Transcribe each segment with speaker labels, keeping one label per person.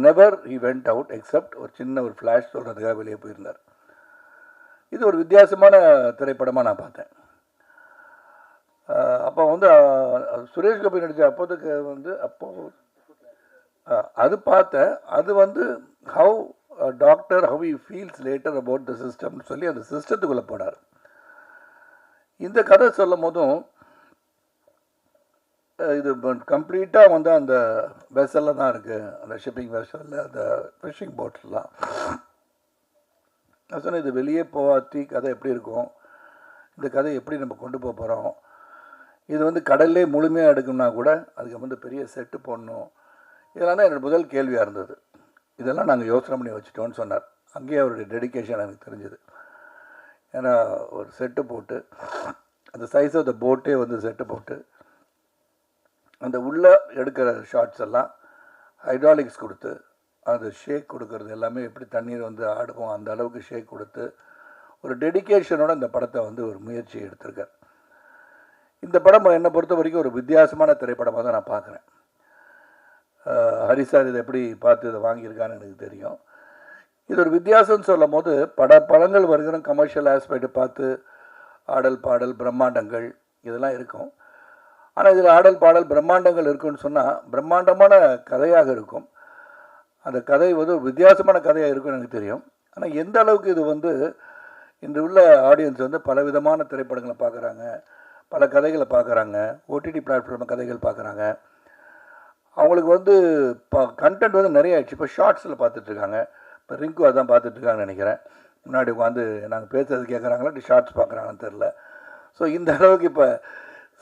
Speaker 1: Never he went out accept ஒரு சின்ன ஒரு ஃப்ளாஷ் சொல்கிறதுக்காக வெளியே போயிருந்தார். இது ஒரு வித்தியாசமான திரைப்படமாக நான் பார்த்தேன். அப்போ வந்து சுரேஷ் கோபி நடித்த அப்போதுக்கு வந்து அது பார்த்தேன். அது வந்து how doctor how you feels later about the சிஸ்டம்னு சொல்லி அந்த சிஸ்டத்துக்குள்ளே போனார். இந்த கதை சொல்லும் போதும் இது கம்ப்ளீட்டாக வந்து அந்த வெசலில் தான் இருக்குது, அந்த ஷிப்பிங் வெசலில், அந்த ஃபிஷிங் போட்லாம். நான் சொன்னேன், இது வெளியே போகாத்தி கதை எப்படி இருக்கும், இந்த கதை எப்படி நம்ம கொண்டு போக போகிறோம், இது வந்து கடல்லே முழுமையாக எடுக்கணும்னா கூட அதுக்கு வந்து பெரிய செட்டு போடணும். இதெல்லாம் தான் என்னோடய முதல் கேள்வியாக இருந்தது. இதெல்லாம் நாங்கள் யோசனை பண்ணி வச்சுட்டோன்னு சொன்னார். அங்கேயே அவருடைய டெடிக்கேஷன் எனக்கு தெரிஞ்சுது. ஏன்னா ஒரு செட்டு போட்டு அந்த சைஸ் ஆஃப் த போட்டே வந்து செட்டு போட்டு அந்த உள்ளே எடுக்கிற ஷார்ட்ஸ் எல்லாம் ஹைட்ராலிக்ஸ் கொடுத்து அது ஷேக் கொடுக்கறது எல்லாமே எப்படி தண்ணீர் வந்து ஆடுவோம் அந்த அளவுக்கு ஷேக் கொடுத்து ஒரு டெடிக்கேஷனோட இந்த படத்தை வந்து ஒரு முயற்சி எடுத்திருக்கார். இந்த படம் என்னை பொறுத்த வரைக்கும் ஒரு வித்தியாசமான திரைப்படமாக தான் நான் பார்க்குறேன். ஹரிசார் இதை எப்படி பார்த்து இதை வாங்கியிருக்கான்னு எனக்கு தெரியும். இது ஒரு வித்தியாசம்னு சொல்லும் போது படங்கள் வருகிற கமர்ஷியல் ஆஸ்பெக்ட் பார்த்து ஆடல் பாடல் பிரம்மாண்டங்கள் இதெல்லாம் இருக்கும். ஆனால் இதில் ஆடல் பாடல் பிரம்மாண்டங்கள் இருக்குன்னு சொன்னால் பிரம்மாண்டமான கதையாக இருக்கும். அந்த கதை வந்து வித்தியாசமான கதையாக இருக்குன்னு எனக்கு தெரியும். ஆனால் எந்த அளவுக்கு இது வந்து இன்று உள்ள ஆடியன்ஸ் வந்து பலவிதமான திரைப்படங்களை பார்க்குறாங்க, பல கதைகளை பார்க்குறாங்க, ஓடிடி பிளாட்ஃபார்ம் கதைகள் பார்க்குறாங்க. அவங்களுக்கு வந்து கண்டென்ட் வந்து நிறைய ஆயிடுச்சு. இப்போ ஷார்ட்ஸில் பார்த்துட்ருக்காங்க. இப்போ ரிங்கு அதான் பார்த்துட்ருக்காங்கன்னு நினைக்கிறேன். முன்னாடி உட்காந்து நாங்கள் பேசுறது கேட்குறாங்களா ஷார்ட்ஸ் பார்க்குறாங்கன்னு தெரில. ஸோ இந்த அளவுக்கு இப்போ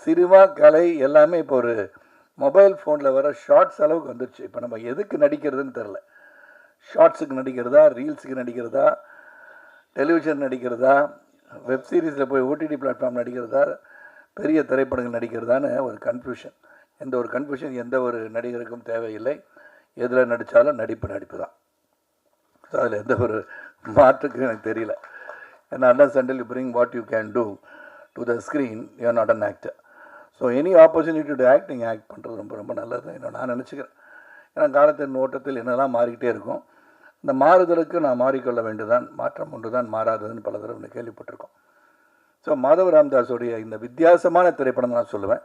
Speaker 1: சினிமா கலை எல்லாமே இப்போ ஒரு மொபைல் ஃபோனில் வர ஷார்ட்ஸ் அளவுக்கு வந்துடுச்சு. இப்போ நம்ம எதுக்கு நடிக்கிறதுன்னு தெரில. ஷார்ட்ஸுக்கு நடிக்கிறதா, ரீல்ஸுக்கு நடிக்கிறதா, டெலிவிஷன் நடிக்கிறதா, வெப் சீரிஸில் போய் ஓடிடி பிளாட்ஃபார்ம் நடிக்கிறதா, பெரிய திரைப்படங்கள் நடிக்கிறதான்னு ஒரு கன்ஃபியூஷன். எந்த ஒரு நடிகருக்கும் தேவையில்லை. எதில் நடித்தாலும் நடிப்பு தான். ஸோ அதில் எந்த ஒரு மாற்றுக்கும் எனக்கு தெரியல. ஏன்னா unless until you bring what you can do to the screen you are not an actor. So any opportunity to act நீங்கள் ஆக்ட் பண்ணுறது ரொம்ப ரொம்ப நல்லது நான் நினச்சிக்கிறேன். ஏன்னா காலத்தின் ஓட்டத்தில் என்னெல்லாம் மாறிக்கிட்டே இருக்கும். இந்த மாறுதலுக்கு நான் மாறிக்கொள்ள வேண்டியதான், மாற்றம் ஒன்று தான் மாறாததுன்னு பல தடவை கேள்விப்பட்டிருக்கோம். ஸோ மாதவ ராமதாஸுடைய இந்த வித்தியாசமான திரைப்படம் நான் சொல்லுவேன்.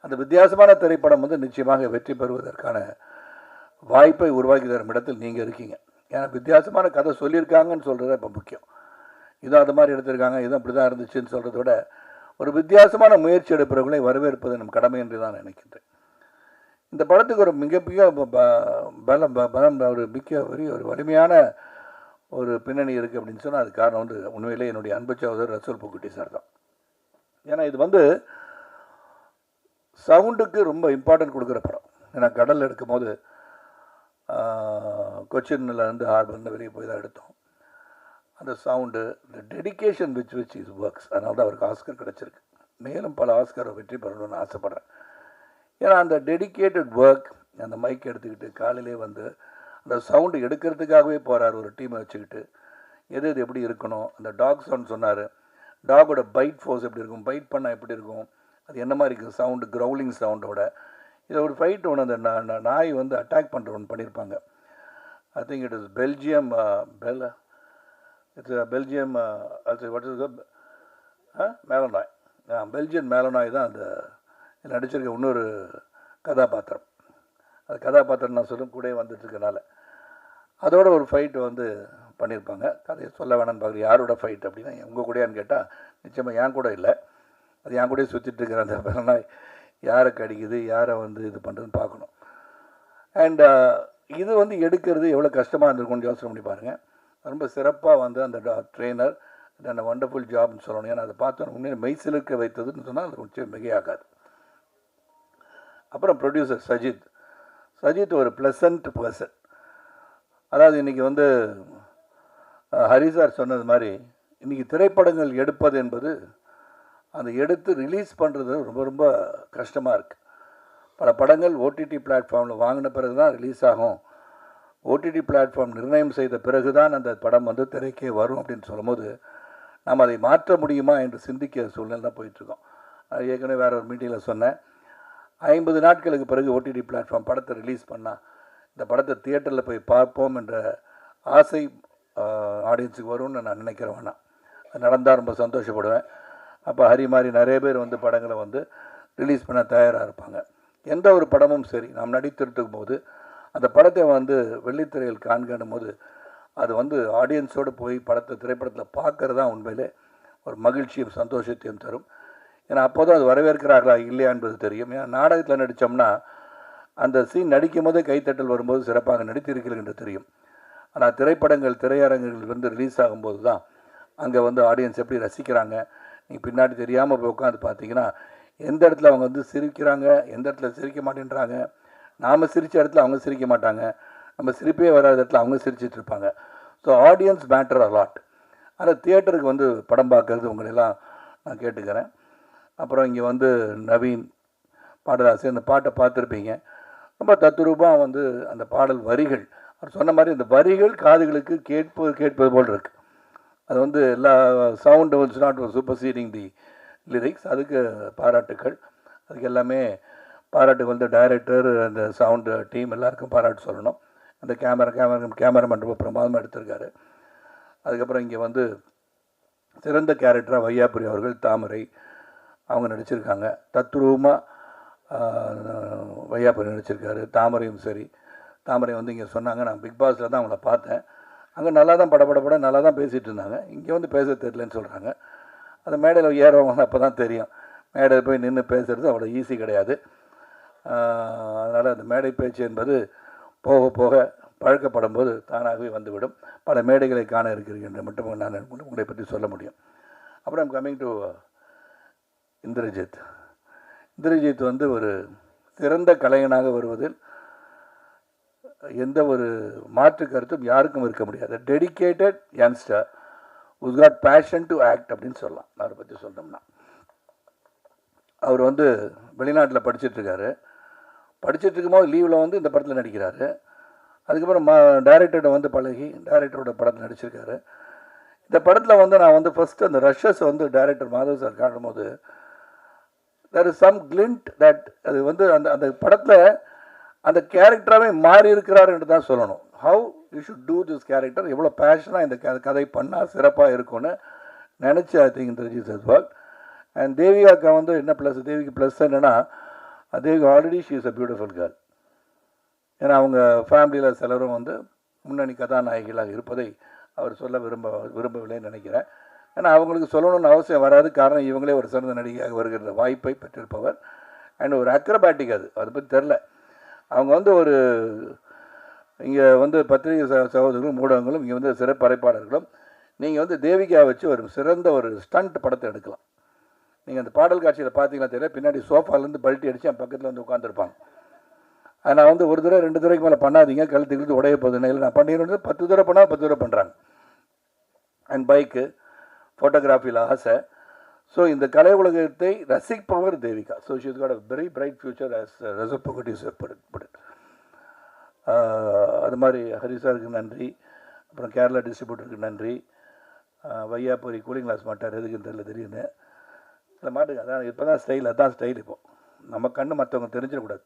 Speaker 1: அந்த வித்தியாசமான திரைப்படம் வந்து நிச்சயமாக வெற்றி பெறுவதற்கான வாய்ப்பை உருவாக்கி தரும் இடத்தில் நீங்கள் இருக்கீங்க. ஏன்னா வித்தியாசமான கதை சொல்லியிருக்காங்கன்னு சொல்கிறது இப்போ முக்கியம். இதுவும் அது மாதிரி எடுத்திருக்காங்க, இதுவும் அப்படி தான் இருந்துச்சுன்னு சொல்கிறத விட ஒரு வித்தியாசமான முயற்சி எடுப்பவர்களை வரவேற்பது நம் கடமை என்று தான் நினைக்கின்றேன். இந்த படத்துக்கு ஒரு மிகப்பெரிய பலம் ஒரு வலிமையான ஒரு பின்னணி இருக்குது அப்படின்னு சொன்னால் அது காரணம் வந்து உண்மையிலே என்னுடைய அன்பு சகோதரர் ரசூல் பூக்குட்டி சார் தான். ஏன்னா இது வந்து சவுண்டுக்கு ரொம்ப இம்பார்ட்டன்ட் கொடுக்குற படம். ஏன்னா கடலில் எடுக்கும் போது கொச்சின்லேருந்து ஹார்பர்லேருந்து வெளியே போய் தான் எடுத்தோம். அந்த சவுண்டு, இந்த டெடிக்கேஷன் விச் இஸ் ஒர்க்ஸ். அதனால தான் அவருக்கு ஆஸ்கர் கிடச்சிருக்கு. மேலும் பல ஆஸ்கரை வெற்றி பெறணும்னு ஆசைப்பட்றேன். ஏன்னா அந்த டெடிக்கேட்டட் ஒர்க், அந்த மைக் எடுத்துக்கிட்டு காலையிலே வந்து அந்த சவுண்டு எடுக்கிறதுக்காகவே போகிறார் ஒரு டீமை வச்சுக்கிட்டு. எது எப்படி இருக்கணும், அந்த டாக் சவுண்ட் சொன்னார். டாகோட பைட் ஃபோர்ஸ் எப்படி இருக்கும், பைட் பண்ணால் எப்படி இருக்கும், அது என்ன மாதிரி இருக்குது சவுண்டு, க்ரௌலிங் சவுண்டோட. இதை ஒரு ஃபைட் ஒன்று அந்த நாய் வந்து அட்டாக் பண்ணுற ஒன்று பண்ணியிருப்பாங்க. I think it is Belgium Malinois. Belgian Malinois தான் அந்த நடிச்சிருக்க இன்னொரு கதாபாத்திரம். அது கதாபாத்திரம் நான் சொல்லும் கூட வந்துட்டுருக்கனால அதோட ஒரு ஃபைட்டு வந்து பண்ணியிருப்பாங்க. கதையை சொல்ல வேணான்னு பார்க்குற யாரோட ஃபைட் அப்படின்னா உங்கள் கூடயான்னு கேட்டால் நிச்சயமாக என் கூட இல்லை. அது என் கூடயே சுற்றிட்டு இருக்கிற அந்த மேலனாய் யாரை கடிக்குது, யாரை வந்து இது பண்ணுறதுன்னு பார்க்கணும். அண்ட் இது வந்து எடுக்கிறது எவ்வளோ கஷ்டமாக இருந்திருக்கும்னு யோசனை பண்ணி பாருங்கள். ரொம்ப சிறப்பாக வந்து அந்த ட்ரெயினர் அந்த வண்டர்ஃபுல் ஜாப்னு சொல்லணும். ஏன்னா அதை பார்த்தோன்னு உண்மையை மெய்சிலுக்க வைத்ததுன்னு சொன்னால் அது கொஞ்சம் மிகையாகாது. அப்புறம் ப்ரொடியூசர் சஜித் ஒரு ப்ளசன்ட் பர்சன். அதாவது இன்றைக்கி வந்து ஹரிசார் சொன்னது மாதிரி இன்றைக்கி திரைப்படங்கள் எடுப்பது என்பது அந்த எடுத்து ரிலீஸ் பண்ணுறது ரொம்ப ரொம்ப கஷ்டமாக இருக்குது. பல படங்கள் ஓடிடி பிளாட்ஃபார்மில் வாங்கின பிறகு தான் ரிலீஸ் ஆகும். ஓடிடி பிளாட்ஃபார்ம் நிர்ணயம் செய்த பிறகு தான் அந்த படம் வந்து திரைக்கே வரும் அப்படின்னு சொல்லும்போது நாம் அதை மாற்ற முடியுமா என்று சிந்திக்க சூழ்நிலை தான் போயிட்டுருக்கோம். அது ஏற்கனவே வேறு ஒரு மீட்டிங்கில் சொன்னேன். 50 நாட்களுக்கு பிறகு ஓடிடி பிளாட்ஃபார்ம் படத்தை ரிலீஸ் பண்ணால் இந்த படத்தை தியேட்டரில் போய் பார்ப்போம் என்ற ஆசை ஆடியன்ஸுக்கு வரும்னு நான் நினைக்கிறேன். வேணாம், அது நடந்தால் ரொம்ப சந்தோஷப்படுவேன். அப்போ ஹரி மாதிரி நிறைய பேர் வந்து படங்களை வந்து ரிலீஸ் பண்ண தயாராக இருப்பாங்க. எந்த ஒரு படமும் சரி, நாம் நடித்திருக்கும் போது அந்த படத்தை வந்து வெள்ளித்திரையில் காண்கணும் போது அது வந்து ஆடியன்ஸோடு போய் திரைப்படத்தில் பார்க்கறது தான் உண்மையிலே ஒரு மகிழ்ச்சியும் சந்தோஷத்தையும் தரும். ஏன்னா அப்போ தான் அது வரவேற்கிறார்களா இல்லையா என்பது தெரியும். ஏன்னா நாடகத்தில் நடித்தோம்னா அந்த சீன் நடிக்கும் போதே கைத்தட்டல் வரும்போது சிறப்பாக நடித்திருக்கிறீர்கள் என்று தெரியும். ஆனால் திரைப்படங்கள் திரையரங்குகள் வந்து ரிலீஸ் ஆகும்போது தான் அங்கே வந்து ஆடியன்ஸ் எப்படி ரசிக்கிறாங்க. நீங்கள் பின்னாடி தெரியாமல் போய் உட்காந்து பார்த்தீங்கன்னா எந்த இடத்துல அவங்க வந்து சிரிக்கிறாங்க, எந்த இடத்துல சிரிக்க மாட்டேன்றாங்க. நாம் சிரித்த இடத்துல அவங்க சிரிக்க மாட்டாங்க, நம்ம சிரிப்பே வராத இடத்துல அவங்க சிரிச்சிட்டு இருப்பாங்க. So audience matter a lot. ஆனால் தியேட்டருக்கு வந்து படம் பார்க்கறது உங்களெல்லாம் நான் கேட்டுக்கிறேன். அப்புறம் இங்கே வந்து நவீன் பாடலாசிரியர், அந்த பாட்டை பார்த்துருப்பீங்க. ரொம்ப தத்துரூபமாக வந்து அந்த பாடல் வரிகள், அவர் சொன்ன மாதிரி இந்த வரிகள் காதுகளுக்கு கேட்பது போல் இருக்குது. அது வந்து எல்லா sound was not superseding the lyrics. அதுக்கு பாராட்டுக்கள். அதுக்கு எல்லாமே பாராட்டுக்கு வந்து டைரக்டர், அந்த சவுண்டு டீம் எல்லாருக்கும் பாராட்டு சொல்லணும். அந்த கேமராமேன் ரொம்ப பிரமாதமாக எடுத்திருக்காரு. அதுக்கப்புறம் இங்கே வந்து சிறந்த கேரக்டராக வையாபுரி அவர்கள், தாமரை அவங்க நடிச்சிருக்காங்க. தத்ரூபமாக வையாபுரி நடிச்சிருக்காரு. தாமரையும் சரி, தாமரை வந்து இங்கே சொன்னாங்க, நான் பிக் பாஸில் தான் அவங்கள பார்த்தேன், அங்கே நல்லா தான் பட நல்லா தான் பேசிகிட்டு இருந்தாங்க, இங்கே வந்து பேச தெரியலன்னு சொல்கிறாங்க. அந்த மேடையில் ஏறவங்க அப்போ தான் தெரியும், மேடையில் போய் நின்று பேசுகிறது அவ்வளோ ஈஸி கிடையாது. அதனால் அந்த மேடை பேச்சு என்பது போக போக பழக்கப்படும் போது தானாகவே வந்துவிடும். பல மேடைகளை காண இருக்கிறீர்கள் என்று மட்டும் நான் உங்களை பற்றி சொல்ல முடியும். அப்புறம் கம்மிங் டு இந்திரஜித் வந்து ஒரு சிறந்த கலைஞனாக வருவதில் எந்த ஒரு மாற்று கருத்தும் யாருக்கும் இருக்க முடியாது. Dedicated youngster who's got passion to act அப்படின்னு சொல்லலாம். அவரை பற்றி சொன்னோம்னா, அவர் வந்து வெளிநாட்டில் படிச்சுட்ருக்காரு. படிச்சுட்டு இருக்கும்போது லீவில் வந்து இந்த படத்தில் நடிக்கிறாரு. அதுக்கப்புறம் டைரக்டர்கிட்ட வந்து பழகி டைரக்டரோட படத்தில் நடிச்சிருக்காரு. இந்த படத்தில் வந்து நான் வந்து ஃபஸ்ட்டு அந்த ரஷ்ஷஸ் வந்து டைரக்டர் மாதவ் சார் காட்டும் போது there is some glint that அது வந்து அந்த அந்த படத்தில் அந்த கேரக்டராகவே மாறி இருக்கிறார் என்று தான் சொல்லணும். How you should do this character, எவ்வளோ பேஷனாக இந்த கதை பண்ணால் சிறப்பாக இருக்கும்னு நினச்சி I think Indrajith has work. And தேவிகாக்கா வந்து என்ன ப்ளஸ், தேவிக்கு ப்ளஸ் என்னென்னா, Devika already she is a beautiful girl. ஏன்னா அவங்க ஃபேமிலியில் சிலரும் வந்து முன்னணி கதாநாயகிகளாக இருப்பதை அவர் சொல்ல விரும்பவில்லைன்னு நினைக்கிறேன். ஏன்னா அவங்களுக்கு சொல்லணும்னு அவசியம் வராது. காரணம், இவங்களே ஒரு சிறந்த நடிகையாக வருகிற வாய்ப்பை பெற்றிருப்பவர். அண்ட் ஒரு அக்ரபேட்டிக், அதை பற்றி தெரில. அவங்க வந்து ஒரு இங்கே வந்து பத்திரிகை சகோதரர்களும் ஊடகங்களும் இங்கே வந்து சிறப்பு படைப்பாளர்களும் நீங்கள் வந்து தேவிகா வச்சு ஒரு சிறந்த ஒரு ஸ்டண்ட் படத்தை எடுக்கலாம். நீங்கள் அந்த பாடல் காட்சியில் பார்த்தீங்கன்னா தெரியல, பின்னாடி சோஃபாலேருந்து பல்ட்டி அடித்து என் பக்கத்தில் வந்து உட்காந்துருப்பாங்க. அதை நான் வந்து ஒரு தடவை 2 தடவைக்கு மேலே பண்ணாதீங்க, கழுத்து உடைய போகுதுன்னு. இல்லை, நான் பண்ணிடுறது 10 தடவை பண்ணால் 10 தடவை பண்ணுறாங்க. அண்ட் பைக்கு ஃபோட்டோகிராஃபியில் ஆசை. ஸோ இந்த கலை உலகத்தை ரசிப்பவர் Devika. So she is got a very bright future as ரெசப்போகட் இஸ் பட். அது மாதிரி ஹரிசாருக்கு நன்றி. அப்புறம் கேரளா டிஸ்ட்ரிபியூட்டருக்கு நன்றி. வையாபுரி கூலிங் கிளாஸ் மாட்டார், எதுக்குன்னு தெரியல, திடீர்னு இல்லை மாட்டுங்க. அதான் இப்போ தான் ஸ்டைல், அதுதான் ஸ்டைல். இப்போது நம்ம கண்ணு மற்றவங்க தெரிஞ்சிடக்கூடாது.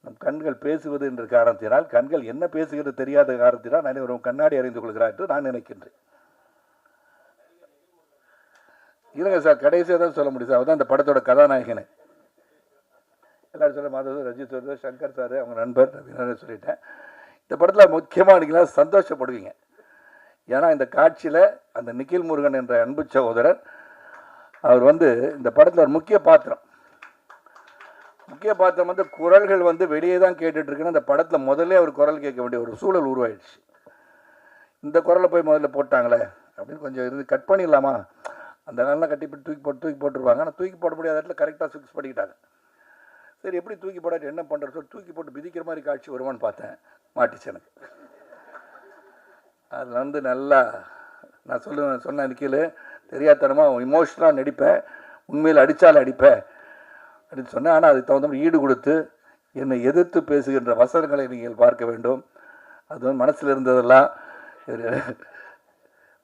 Speaker 1: நம் கண்கள் பேசுவது என்ற காரணத்தினால், கண்கள் என்ன பேசுகிறது தெரியாத காரணத்தினால் நான் ஒரு கண்ணாடி அறிந்து கொள்கிறார் என்று நான் நினைக்கின்றேன். இல்லைங்க சார், கடைசியாக தான் சொல்ல முடியும் சார். அவர் தான் இந்த படத்தோட கதாநாயகனை. எல்லாரும் சொல்ல மாதவ், ரஜித் சார், சங்கர் சார், அவங்க நண்பர் அப்படின்னு சொல்லிட்டேன். இந்த படத்தில் முக்கியமாக நீங்களா சந்தோஷப்படுவீங்க. ஏன்னா இந்த காட்சியில் அந்த நிக்கில் முருகன் என்ற அன்பு சகோதரர், அவர் வந்து இந்த படத்தில் ஒரு முக்கிய பாத்திரம் வந்து குரல்கள் வந்து வெளியே தான் கேட்டுட்ருக்குன்னு அந்த படத்தில் முதல்ல அவர் குரல் கேட்க வேண்டிய ஒரு சூழல் உருவாயிடுச்சு. இந்த குரலை போய் முதல்ல போட்டாங்களே அப்படின்னு கொஞ்சம் இருந்து கட் பண்ணிடலாமா, அந்த நாளெலாம் கட்டிப்பிட்டு தூக்கி போட்டுருவாங்க. ஆனால் தூக்கி போட முடியாத இடத்துல கரெக்டாக ஃபிக்ஸ் பண்ணிக்கிட்டாங்க. சரி, எப்படி தூக்கி போடாட்டி என்ன பண்ணுறது சொல்லி தூக்கி போட்டு மிதிக்கிற மாதிரி காட்சி வருவான்னு பார்த்தேன், மாட்டிச்சு எனக்கு. அதில் வந்து நல்லா நான் சொன்ன நிற்கல, தெரியாதனமாக இமோஷனலாக நடிப்பேன், உண்மையில் அடித்தாலும் அடிப்பேன் அப்படின்னு சொன்னேன். ஆனால் அதுக்கு தகுந்த மாதிரி ஈடு கொடுத்து என்னை எதிர்த்து பேசுகின்ற வசனங்களை நீங்கள் பார்க்க வேண்டும். அது வந்து மனசில் இருந்ததெல்லாம்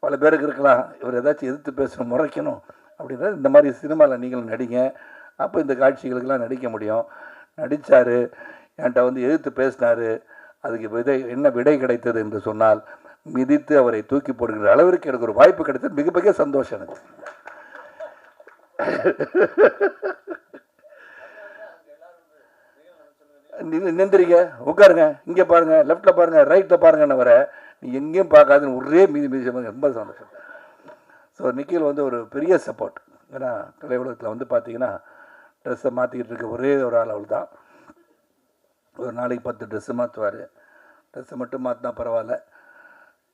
Speaker 1: பல பேருக்கு இருக்கலாம், இவர் ஏதாச்சும் எதிர்த்து பேசணும், முறைக்கணும் அப்படின்றது. இந்த மாதிரி சினிமாவில் நீங்களும் நடிங்க, அப்போ இந்த காட்சிகளுக்கெல்லாம் நடிக்க முடியும். நடித்தார், என்கிட்ட வந்து எதிர்த்து பேசினார், அதுக்கு என்ன விடை கிடைத்தது என்று சொன்னால், மிதித்து அவரை தூக்கி போடுகிற அளவிற்கு எனக்கு ஒரு வாய்ப்பு கிடைத்தது. மிகப்பெரிய சந்தோஷம் எனக்கு. நிந்திரிங்க, உட்காருங்க, இங்கே பாருங்க, லெஃப்டில் பாருங்க, ரைட்டில் பாருங்கன்னு வர, நீ எங்கேயும் பார்க்காதுன்னு ஒரே மீதி ரொம்ப சந்தோஷம். ஸோ நிக்கில் வந்து ஒரு பெரிய சப்போர்ட். ஏன்னா கலை உலகத்தில் வந்து பார்த்தீங்கன்னா ட்ரெஸ்ஸை மாற்றிக்கிட்டு இருக்க ஒரே ஒரு ஆள் அவள் தான். ஒரு நாளைக்கு 10 ட்ரெஸ்ஸு மாற்றுவார். ட்ரெஸ்ஸை மட்டும் மாற்றினா பரவாயில்ல,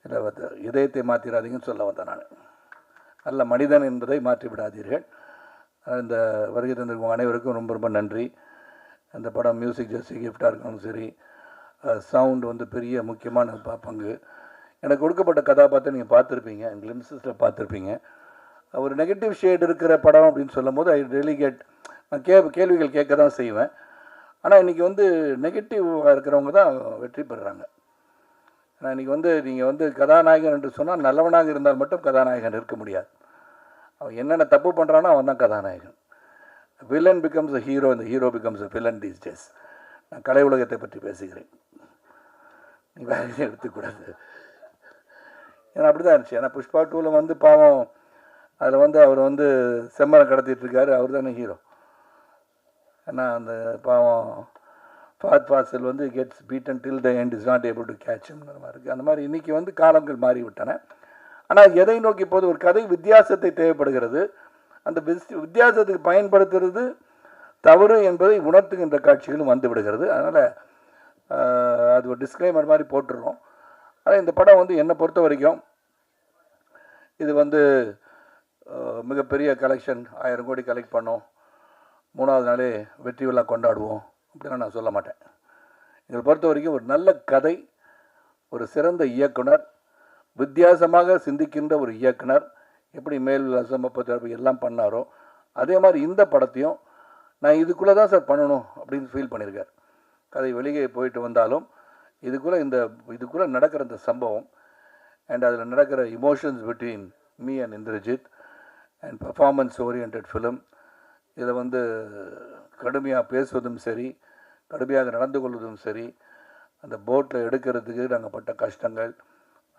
Speaker 1: இல்லை இதயத்தை மாற்றிடாதீங்கன்னு சொல்ல வந்தேன் நான். நல்ல மனிதன் என்பதை மாற்றி விடாதீர்கள். இந்த வருகை தந்திருக்கும் அனைவருக்கும் ரொம்ப ரொம்ப நன்றி. அந்த படம் மியூசிக் ஜெர்சி கிஃப்டாக இருக்கணும், சரி, சவுண்டு வந்து பெரிய முக்கியமான பங்கு. எனக்கு கொடுக்கப்பட்ட கதாபாத்திரம் நீங்கள் பார்த்துருப்பீங்க, கிளிம்ஸஸில் பார்த்துருப்பீங்க. ஒரு நெகட்டிவ் ஷேட் இருக்கிற படம் அப்படின்னு சொல்லும் போது ஐ ரியலி கெட், நான் கேள்விகள் கேட்க தான் செய்வேன். ஆனால் இன்றைக்கி வந்து நெகட்டிவாக இருக்கிறவங்க தான் வெற்றி பெறுறாங்க. ஆனால் இன்றைக்கி வந்து நீங்கள் வந்து கதாநாயகன் என்று சொன்னால் நல்லவனாக இருந்தால் மட்டும் கதாநாயகன் இருக்க முடியாது. அவன் என்னென்ன தப்பு பண்ணுறானோ அவன் தான் கதாநாயகன். வில்லன் பிகம்ஸ் அ ஹீரோ, இந்த hero becomes a villain these days. நான் கலை உலகத்தை பற்றி பேசுகிறேன், நீ வேற எடுத்துக்கூடாது. ஏன்னா அப்படி தான் இருந்துச்சு. ஏன்னா புஷ்பா 2ல் வந்து பாவம், அதில் வந்து அவர் வந்து செம்மரம் கடத்திட்டுருக்காரு, அவர் தானே ஹீரோ. ஏன்னா அந்த பாவம் ஃபாத் ஃபாசில் வந்து gets beaten till the end is not able to கேட்ச்ங்கிற மாதிரி இருக்குது. அந்த மாதிரி இன்றைக்கி வந்து காலங்கள் மாறிவிட்டன. ஆனால் எதை நோக்கி போது ஒரு கதை வித்தியாசத்தை தேவைப்படுகிறது. அந்த வித்தியாசத்துக்கு பயன்படுத்துறது தவறு என்பதை உணர்த்துகின்ற காட்சிகளும் வந்து விடுகிறது. அதனால் அது ஒரு டிஸ்க்ளைமர் மாதிரி போட்டுடுறோம். ஆனால் இந்த படம் வந்து என்னை பொறுத்த வரைக்கும் இது வந்து மிகப்பெரிய கலெக்ஷன், 1000 கோடி கலெக்ட் பண்ணோம், 3வது நாளே வெற்றி விழா கொண்டாடுவோம் அப்படின்னு நான் சொல்ல மாட்டேன். இதை பொறுத்த வரைக்கும் ஒரு நல்ல கதை, ஒரு சிறந்த இயக்குனர், வித்தியாசமாக சிந்திக்கின்ற ஒரு இயக்குனர், எப்படி மேல் விலாசம் 30 எல்லாம் பண்ணாரோ அதே மாதிரி இந்த படத்தையும் நான் இதுக்குள்ளே தான் சார் பண்ணணும் அப்படின்னு ஃபீல் பண்ணியிருக்கார். கதை வெளியே போயிட்டு வந்தாலும் இதுக்குள்ளே நடக்கிற இந்த சம்பவம் அண்ட் அதில் நடக்கிற emotions between me and Indrajith and performance oriented film, இதில் வந்து கடுமையாக பேசுவதும் சரி, கடுமையாக நடந்து கொள்வதும் சரி, அந்த போட்டில் எடுக்கிறதுக்கு நாங்கள் பட்ட கஷ்டங்கள்,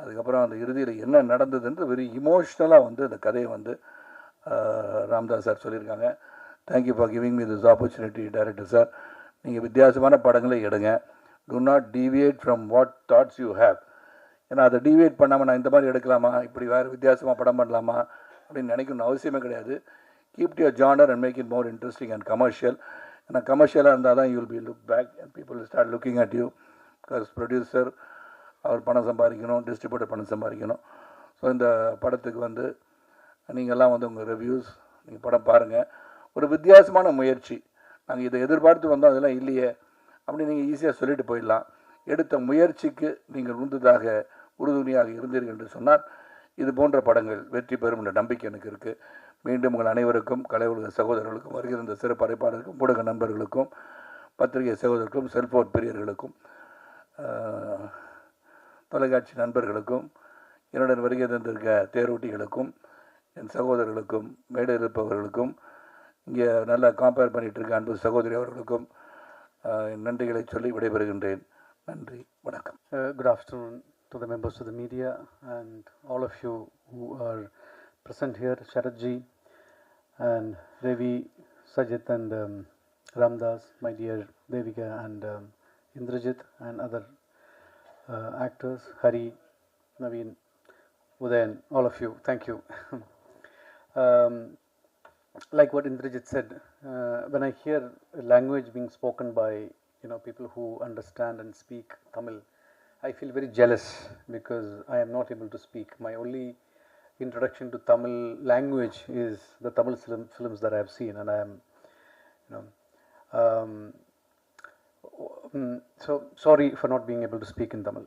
Speaker 1: அதுக்கப்புறம் அந்த இறுதியில் என்ன நடந்ததுன்றது வெரி இமோஷ்னலாக வந்து அந்த கதையை வந்து ராம்தாஸ் சார் சொல்லியிருக்காங்க. Thank you for giving me this opportunity director sir. நீங்கள் வித்தியாசமான படங்களை எடுங்க, to not deviate from what thoughts you have. ஏன்னா அதை டீவியேட் பண்ணாமல் நான் இந்த மாதிரி எடுக்கலாமா, இப்படி வேறு வித்தியாசமாக படம் பண்ணலாமா அப்படின்னு நினைக்கணும்னு அவசியமே கிடையாது. Keep your genre and make it more interesting and commercial. ஏன்னா கமர்ஷியலாக இருந்தால் தான் you will be look back and people will start looking at you. Because producer அவர் பணம் சம்பாதிக்கணும், டிஸ்ட்ரிபியூட்டர் பணம் சம்பாதிக்கணும். ஸோ இந்த படத்துக்கு வந்து நீங்கள்லாம் வந்து உங்கள் ரிவ்யூஸ், நீங்கள் படம் பாருங்கள். ஒரு வித்தியாசமான முயற்சி, நாங்கள் இதை எதிர்பார்த்து வந்தோம், அதெல்லாம் இல்லையே அப்படி நீங்கள் ஈஸியாக சொல்லிட்டு போயிடலாம். எடுத்த முயற்சிக்கு நீங்கள் உறுதுணையாக இருந்தீர்கள் என்று சொன்னால் இது போன்ற படங்கள் வெற்றி பெறும் என்ற நம்பிக்கை எனக்கு இருக்குது. மீண்டும் உங்கள் அனைவருக்கும், கலை உலக சகோதரர்களுக்கும், வருகிற சிறப்பு படைப்பாளருக்கும், ஊடக நண்பர்களுக்கும், பத்திரிகை சகோதரர்களுக்கும், செல்போன் பிரியர்களுக்கும், தொலைக்காட்சி நண்பர்களுக்கும், என்னுடன் வருகை தந்திருக்க தேரோட்டிகளுக்கும், என் சகோதரர்களுக்கும், மேடையில் இருப்பவர்களுக்கும், இங்கே நல்லா கம்பேர் பண்ணிகிட்டு இருக்க அன்பு சகோதரி அவர்களுக்கும் நன்றிகளை சொல்லி விடைபெறுகின்றேன். நன்றி, வணக்கம்.
Speaker 2: Good afternoon to the members of the media and all of you who are present here, Sharatji and Devi, Sajit and Ramdas, my dear Devika and Indrajit and other actors, Hari, Naveen, Udayan, all of you, thank you. Like what Indrajit said, when I hear language being spoken by people who understand and speak Tamil, I feel very jealous because I am not able to speak. My only introduction to Tamil language is the Tamil films that I have seen, and I am, so sorry for not being able to speak in Tamil.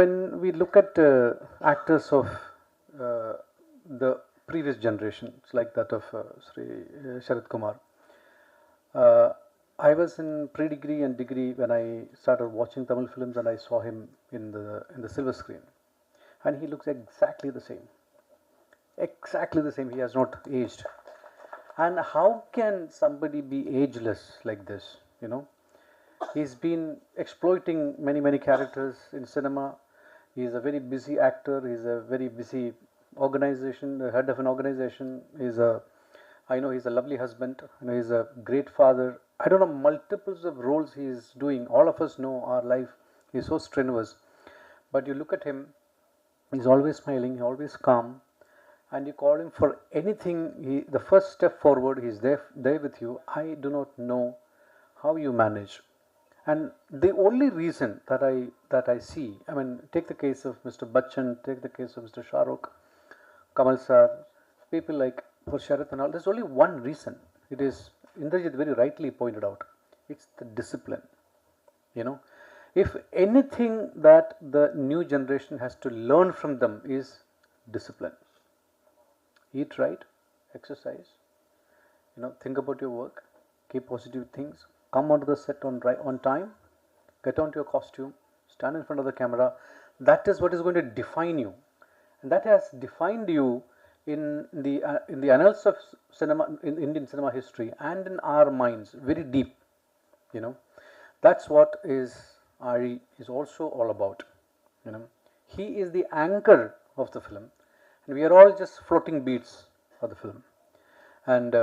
Speaker 2: When we look at actors of the previous generations, like that of Sri Sharat Kumar, I was in pre-degree and degree when I started watching Tamil films, and I saw him in the silver screen, and he looks exactly the same. He has not aged. And how can somebody be ageless like this? He's been exploiting many characters in cinema. He's a very busy actor. He's a very busy organization, the head of an organization. I know he's a lovely husband. I know he's a great father. I don't know, multiples of roles he's doing. All of us know our life is so strenuous. But you look at him, he's always smiling, he's always calm. And you call him for anything, the first step forward, he's there with you. I do not know how you manage. And the only reason that I see, I mean, take the case of Mr. Bachchan, take the case of Mr. Shah Rukh, Kamal sir, people like for Sharath and all, there's only one reason. It is, Indrajit very rightly pointed out, it's the discipline. You know, if anything that the new generation has to learn from them is discipline. Eat right, exercise, think about your work, keep positive things, come onto the set on time, get onto your costume, stand in front of the camera. That is what is going to define you, and that has defined you in the annals of cinema, in Indian cinema history, and in our minds very deep. That's what Ari is also all about. He is the anchor of the film, and we are all just floating beats of the film. And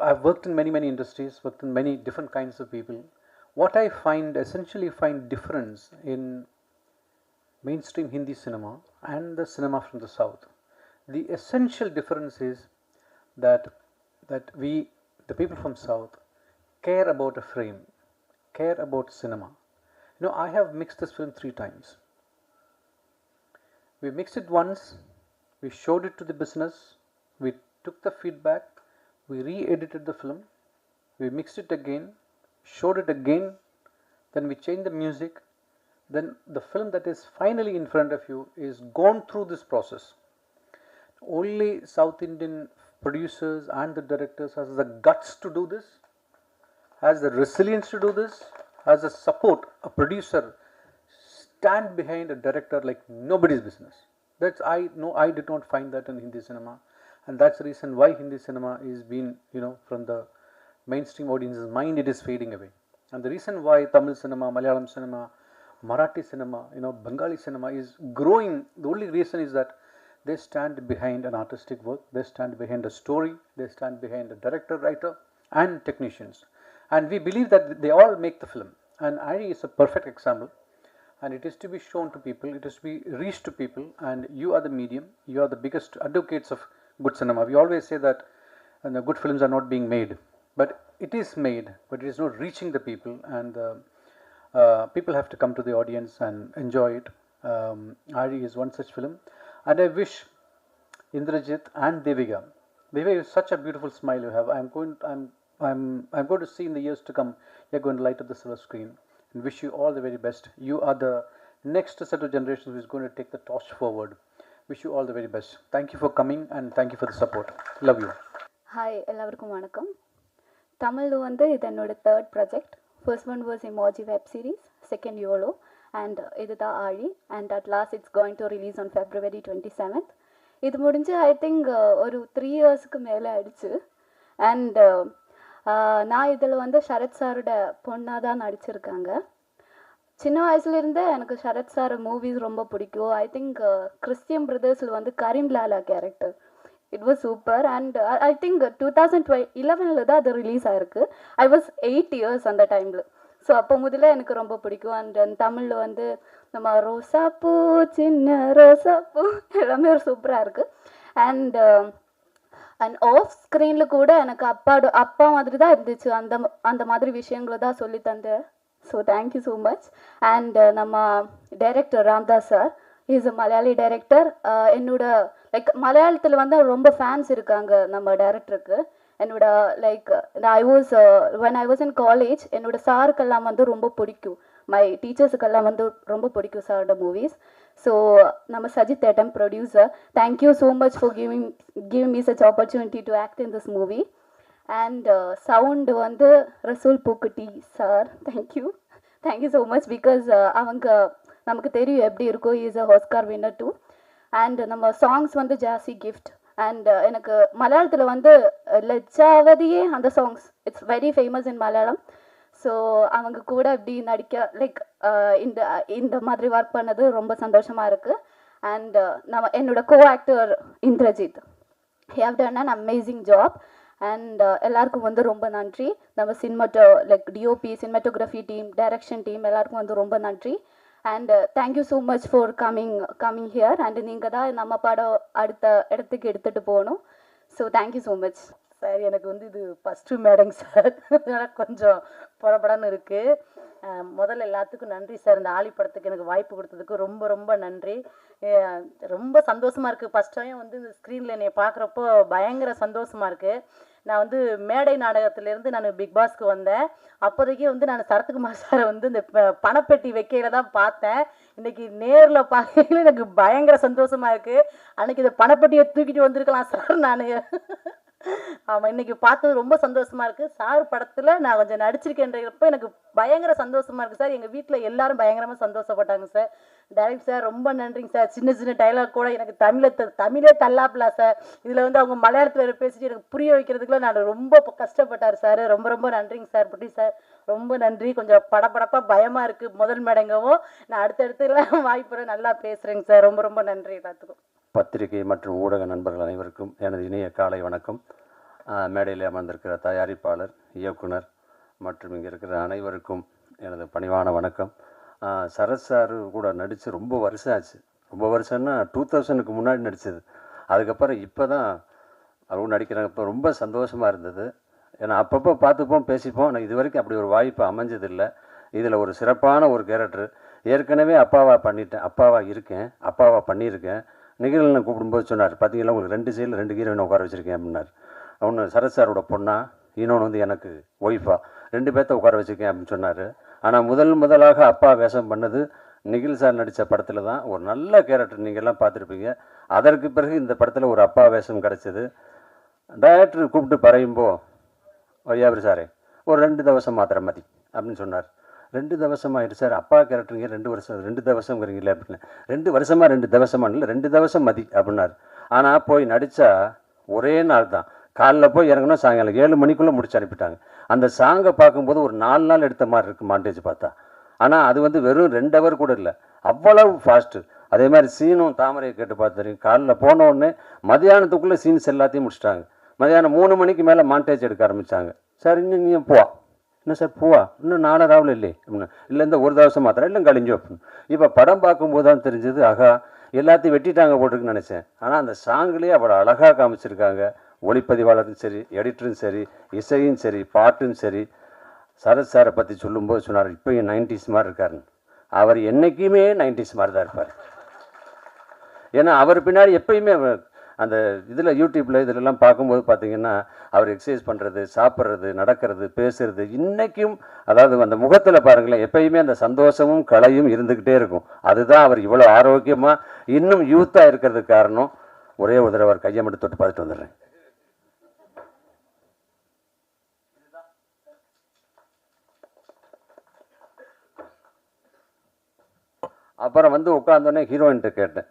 Speaker 2: I've worked in many industries, worked in many different kinds of people. What I essentially find difference in mainstream Hindi cinema and the cinema from the South, the essential difference is that we, the people from South, care about a frame, care about cinema. I have mixed this film 3 times. We mixed it once, we showed it to the business, we took the feedback, we re-edited the film, we mixed it again, showed it again, then we changed the music, then the film that is finally in front of you is gone through this process. Only South Indian producers and the directors has the guts to do this, has the resilience to do this, has the support, a producer stand behind a director like nobody's business. I did not find that in Hindi cinema, and that's the reason why Hindi cinema is being, from the mainstream audience's mind, it is fading away. And the reason why Tamil cinema, Malayalam cinema, Marathi cinema, Bengali cinema is growing, the only reason is that they stand behind an artistic work, they stand behind a story, they stand behind a director, writer, and technicians. And we believe that they all make the film. And Ari is a perfect example. And it is to be shown to people, it is to be reached to people, and you are the medium, you are the biggest advocates of good cinema. We always say that good films are not being made, but it is made, but it is not reaching the people, and people have to come to the audience and enjoy it. Ari is one such film, and I wish Indrajit and Devika is such a beautiful smile you have. I'm going to see in the years to come, you're going to light up the silver screen. And wish you all the very best. You are the next set of generations who is going to take the torch forward. Wish you all the very best. Thank you for coming, and thank you for the support. Love you.
Speaker 3: Hi, எல்லாருக்கும் வணக்கம். தமிழ்ல வந்து இது என்னோட third project. First one was Emoji web series, second YOLO, and இதுதான் ஆழி, and at last it's going to release on February 27th. இது முடிஞ்சு I think ஒரு 3 yearsக்கு மேலே ஆயிடுச்சு. And நான் இதில் வந்து சரத் சாரோட பொண்ணாக தான் நடிச்சிருக்காங்க. சின்ன வயசுலேருந்தே எனக்கு சரத் சார் மூவிஸ் ரொம்ப பிடிக்கும். ஐ திங்க் கிறிஸ்டியன் பிரதர்ஸில் வந்து Karim Lala character, it was super. And I think 2011 தான் அது ரிலீஸ் ஆகிருக்கு. ஐ வாஸ் 8 years அந்த டைமில். ஸோ அப்போ முதல்ல எனக்கு ரொம்ப பிடிக்கும். அண்ட் தமிழில் வந்து நம்ம ரோசாப்பூ சின்ன ரோசாப்பூ எல்லாமே ஒரு சூப்பராக இருக்குது. அண்ட் ஆஃப் ஸ்க்ரீனில் கூட எனக்கு அப்பா மாதிரி தான் இருந்துச்சு. அந்த மாதிரி விஷயங்களை தான் சொல்லி தந்தேன். So thank you so much. And நம்ம director Ramdas sir, is a Malayali director. என்னோட லைக் மலையாளத்தில் வந்து ரொம்ப ஃபேன்ஸ் இருக்காங்க நம்ம டைரக்டருக்கு. என்னோட like when I was in college, என்னோட சாருக்கெல்லாம் வந்து ரொம்ப பிடிக்கும், மை டீச்சர்ஸுக்கெல்லாம் வந்து ரொம்ப பிடிக்கும் சாரோட மூவிஸ். ஸோ நம்ம சஜித் ஏட்டம் producer, thank you so much for giving me such opportunity to act in this movie. And sound வந்து Resul Pookutty sir, thank you so much. Because அவங்க நமக்கு தெரியும் எப்படி இருக்கும். Is a Oscar winner too. And நம்ம சாங்ஸ் வந்து ஜாஸ்தி கிஃப்ட். அண்ட் எனக்கு மலையாளத்தில் வந்து லஜ்ஜாவதியே அந்த songs it's very famous in Malayalam. So அவங்க கூட இப்படி நடிக்க லைக் இந்த மாதிரி ஒர்க் பண்ணது ரொம்ப சந்தோஷமாக இருக்குது. அண்ட் என்னோட co actor Indrajith, he have done an amazing job. And எல்லாருக்கும் வந்து ரொம்ப நன்றி. நம்ம DOP, cinematography team, direction team எல்லாருக்கும் வந்து ரொம்ப நன்றி. And thank you so much for coming here. And நீங்கள் தான் நம்ம படம் அடுத்த இடத்துக்கு எடுத்துகிட்டு போகணும். So thank you so much
Speaker 4: sir. எனக்கு வந்து இது ஃபஸ்ட்டு மேடங்க சார், எனக்கு கொஞ்சம் புறப்படன்னு இருக்குது. முதல்ல எல்லாத்துக்கும் நன்றி சார். இந்த ஆலி படத்துக்கு எனக்கு வாய்ப்பு கொடுத்ததுக்கு ரொம்ப ரொம்ப நன்றி. ரொம்ப சந்தோஷமாக இருக்குது. ஃபஸ்ட் டைம் வந்து இந்த ஸ்க்ரீனில் என்னை பார்க்குறப்போ பயங்கர சந்தோஷமாக இருக்குது. நான் வந்து மேடை நாடகத்திலேருந்து நான் பிக் பாஸ்க்கு வந்தேன். அப்போதைக்கு வந்து நான் சரத்குமார் சாரை வந்து இந்த பணப்பெட்டி வைக்கையில தான் பார்த்தேன். இன்றைக்கி நேரில் பார்க்கையில எனக்கு பயங்கர சந்தோஷமாக இருக்குது. அன்றைக்கி இந்த பணப்பெட்டியை தூக்கிட்டு வந்திருக்கலாம் சார் நான். ஆமாம், இன்றைக்கி பார்த்தது ரொம்ப சந்தோஷமாக இருக்குது. சார் படத்தில் நான் கொஞ்சம் நடிச்சிருக்கேன்றப்போ எனக்கு பயங்கர சந்தோஷமாக இருக்குது சார். எங்கள் வீட்டில் எல்லாரும் பயங்கரமாக சந்தோஷப்பட்டாங்க சார். டைரக்ட் சார் ரொம்ப நன்றிங்க சார். சின்ன சின்ன டைலாக் கூட எனக்கு தமிழே தள்ளாப்பலா சார். இதில் வந்து அவங்க மலையாளத்தில் பேசிட்டு எனக்கு புரிய வைக்கிறதுக்குள்ள நான் ரொம்ப கஷ்டப்பட்டார் சார். ரொம்ப ரொம்ப நன்றிங்க சார். புட்டி சார் ரொம்ப நன்றி. கொஞ்சம் படப்படப்பாக பயமாக இருக்குது முதல் மேடங்கவும். நான் அடுத்தடுத்துலாம் வாய்ப்பு நல்லா பேசுகிறேங்க சார். ரொம்ப ரொம்ப நன்றி எல்லாத்துக்கும்.
Speaker 5: பத்திரிகை மற்றும் ஊடக நண்பர்கள் அனைவருக்கும் எனது இனிய காலை வணக்கம். மேடையில் அமர்ந்திருக்கிற தயாரிப்பாளர், இயக்குனர் மற்றும் இங்கே இருக்கிற அனைவருக்கும் எனது பணிவான வணக்கம். சரத் சார் கூட நடித்து ரொம்ப வருஷம் ஆச்சு. ரொம்ப வருஷம்னா 2000க்கு முன்னாடி நடித்தது. அதுக்கப்புறம் இப்போ தான் அவங்க நடிக்கிறாங்க. இப்போ ரொம்ப சந்தோஷமாக இருந்தது. ஏன்னா அப்பப்போ பார்த்துப்போம், பேசிப்போம். ஆனால் இது வரைக்கும் அப்படி ஒரு வாய்ப்பு அமைஞ்சதில்லை. இதில் ஒரு சிறப்பான ஒரு கேரக்டர். ஏற்கனவே அப்பாவாக பண்ணிட்டேன், அப்பாவாக இருக்கேன், அப்பாவாக பண்ணியிருக்கேன். நிகழ்ச்சியில் கூப்பிடும்போது சொன்னார், பார்த்தீங்களா உங்களுக்கு 2 சைடில் 2 ஹீரோயினை உட்கார வச்சுருக்கேன் அப்படின்னார். ஒன்று சரத் சாரோட பொண்ணா, இன்னொன்று வந்து எனக்கு ஒய்ஃபா, 2 பேர்த்த உட்கார வச்சுருக்கேன் அப்படின்னு சொன்னார். ஆனால் முதலாக அப்பா வேஷம் பண்ணது நிகில் சார் நடித்த படத்தில் தான். ஒரு நல்ல கேரக்டர் நீங்கள்லாம் பார்த்துருப்பீங்க. அதற்கு பிறகு இந்த படத்தில் ஒரு அப்பா வேஷம் கிடச்சிது. டைரக்டர் கூப்பிட்டு பறையும்போ, ஐயாவர் சாரே ஒரு 2 தவசம் மாத்திர மதி அப்படின்னு சொன்னார். 2 தவசம் ஆகிட்டு சார், அப்பா கேரக்டருங்க 2 வருஷம் 2 தவசங்கிறீங்களே அப்படின்னு. 2 வருஷமாக 2 தவசமா இல்லை, 2 தவசம் மதி அப்படின்னார். ஆனால் போய் நடித்தா ஒரே நாள் தான். காலைல போய் இறங்கணும், சாயங்காலம் 7 மணிக்குள்ளே முடிச்சு அனுப்பிட்டாங்க. அந்த சாங்கை பார்க்கும்போது ஒரு 4 நாள் எடுத்த மாதிரி இருக்குது மாண்டேஜ் பார்த்தா. ஆனால் அது வந்து வெறும் 2 ஹவர் கூட இல்லை, அவ்வளவு ஃபாஸ்ட்டு. அதே மாதிரி சீனும் தாமரையை கேட்டு பார்த்து தெரியும். காலைல போன உடனே மதியானத்துக்குள்ளே சீன்ஸ் எல்லாத்தையும் முடிச்சிட்டாங்க. மதியானம் 3 மணிக்கு மேலே மாண்டேஜ் எடுக்க ஆரம்பித்தாங்க. சார் இன்னும் நீ போவா, என்ன சார் பூவா, இன்னும் 4 ராவில் இல்லையே அப்படின்னு. இல்லை இந்த ஒரு தவசம் மாத்திரம் இல்லை கழிஞ்சோ அப்படின்னு. இப்போ படம் பார்க்கும்போது தான் தெரிஞ்சது, ஆகா எல்லாத்தையும் வெட்டிட்டாங்க போட்டுருக்குன்னு நினச்சேன். ஆனால் அந்த சாங்லேயே அவ்வளோ அழகாக காமிச்சிருக்காங்க. ஒளிப்பதிவாளரும் சரி, எடிட்டரும் சரி, இசையும் சரி, பாட்டும் சரி. சரத் சாரை பற்றி சொல்லும்போது சொன்னார், இப்போயும் 90s மாதிரி இருக்காருன்னு. அவர் என்றைக்குமே 90s மாதிரி தான் இருப்பார். ஏன்னா அவர் பின்னாடி எப்பயுமே அந்த இதில் யூடியூப்பில் இதிலெல்லாம் பார்க்கும்போது பார்த்திங்கன்னா அவர் எக்ஸசைஸ் பண்ணுறது, சாப்பிட்றது, நடக்கிறது, பேசுகிறது இன்றைக்கும், அதாவது அந்த முகத்தில் பாருங்களேன், எப்பயுமே அந்த சந்தோஷமும் கலையும் இருந்துக்கிட்டே இருக்கும். அதுதான் அவர் இவ்வளோ ஆரோக்கியமாக இன்னும் யூத்தாக இருக்கிறதுக்கு காரணம். ஒரே ஒரு தடவை அவர் கையை மட்டும் தொட்டு பார்த்துட்டு வந்துடுறேன். அப்புறம் வந்து உட்காந்தோடனே ஹீரோயின்ட்டு கேட்டேன்,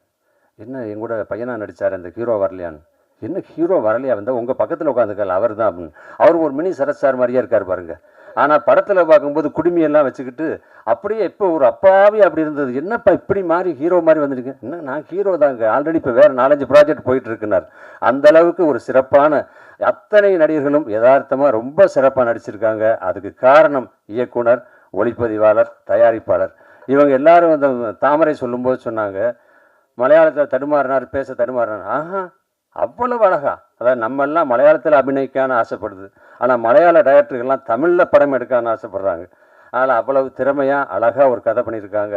Speaker 5: என்ன எங்கூட பையனாக நடித்தார் அந்த ஹீரோ வரலையான்னு. என்ன ஹீரோ வரலையா வந்தால் உங்கள் பக்கத்தில் உட்காந்துக்கல அவர் தான் அப்படின்னு. அவர் ஒரு மினி சரத் சார் மாதிரியே இருக்கார் பாருங்க. ஆனால் படத்தில் பார்க்கும்போது குடுமையெல்லாம் வச்சுக்கிட்டு அப்படியே இப்போ ஒரு அப்பாவே அப்படி இருந்தது. என்னப்பா இப்படி மாதிரி ஹீரோ மாதிரி வந்துருக்கு. என்ன நான் ஹீரோ தாங்க, ஆல்ரெடி இப்போ வேறு 4-5 ப்ராஜெக்ட் போயிட்டுருக்குனார். அந்தளவுக்கு ஒரு சிறப்பான அத்தனை நடிகர்களும் யதார்த்தமாக ரொம்ப சிறப்பாக நடிச்சிருக்காங்க. அதுக்கு காரணம் இயக்குனர், ஒளிப்பதிவாளர், தயாரிப்பாளர். இவங்க எல்லாரும் அந்த தாமரை சொல்லும்போது சொன்னாங்க, மலையாளத்தில் தடுமாறினார், பேச தடுமாறினார். ஆஹா அவ்வளவு அழகா. அதாவது நம்மெல்லாம் மலையாளத்தில் அபிநயிக்கான்னு ஆசைப்படுது, ஆனால் மலையாள டைரக்டர்கள்லாம் தமிழில் படம் எடுக்கான்னு ஆசைப்படுறாங்க. அதனால் அவ்வளவு திறமையாக அழகாக ஒரு கதை பண்ணியிருக்காங்க.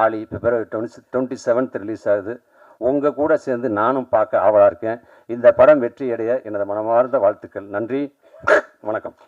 Speaker 5: ஆலி பிப்ரவரி 27 ரிலீஸ் ஆகுது. உங்கள் கூட சேர்ந்து நானும் பார்க்க ஆவலாக இருக்கேன். இந்த படம் வெற்றி அடைய எனது மனமார்ந்த வாழ்த்துக்கள். நன்றி, வணக்கம்.